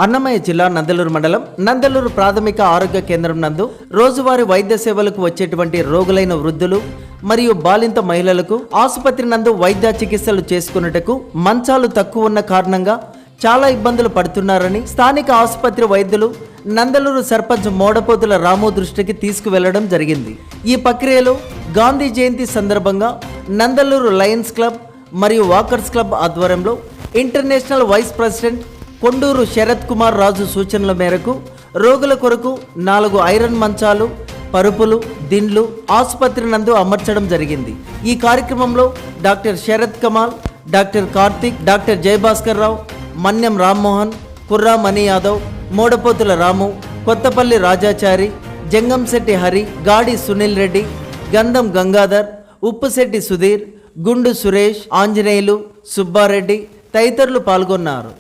అన్నమయ్య జిల్లా నందలూరు మండలం నందలూరు ప్రాథమిక ఆరోగ్య కేంద్రం నందు రోజువారీ వైద్య సేవలకు వచ్చేటువంటి రోగులైన వృద్ధులు మరియు బాలింత మహిళలకు ఆసుపత్రి నందు వైద్య చికిత్సలు చేసుకున్నటకు మంచాలు తక్కువ ఉన్న కారణంగా చాలా ఇబ్బందులు పడుతున్నారని స్థానిక ఆసుపత్రి వైద్యులు నందలూరు సర్పంచ్ మోడపోతుల రాము దృష్టికి తీసుకువెళ్లడం జరిగింది. ఈ ప్రక్రియలో గాంధీ జయంతి సందర్భంగా నందలూరు లయన్స్ క్లబ్ మరియు వాకర్స్ క్లబ్ ఆధ్వర్యంలో international vice president Konduru Sarath Kumar Raju సూచనల మేరకు రోగుల కొరకు 4 ఐరన్ మంచాలు, పరుపులు, దిండ్లు ఆసుపత్రి నందు అమర్చడం జరిగింది. ఈ కార్యక్రమంలో doctor Sarath Kamal, doctor Karthik, doctor Jayabhaskar Rao, Manyam Rammohan, Kurra Mani Yadav, Modapothula Ramu, Kothapalli Rajachari, Jangamsetty Hari, Gadi Sunil Reddy, గంధం గంగాధర్, ఉప్పుశెట్టి సుధీర్, గుండు సురేష్, ఆంజనేయులు, సుబ్బారెడ్డి తదితరులు పాల్గొన్నారు.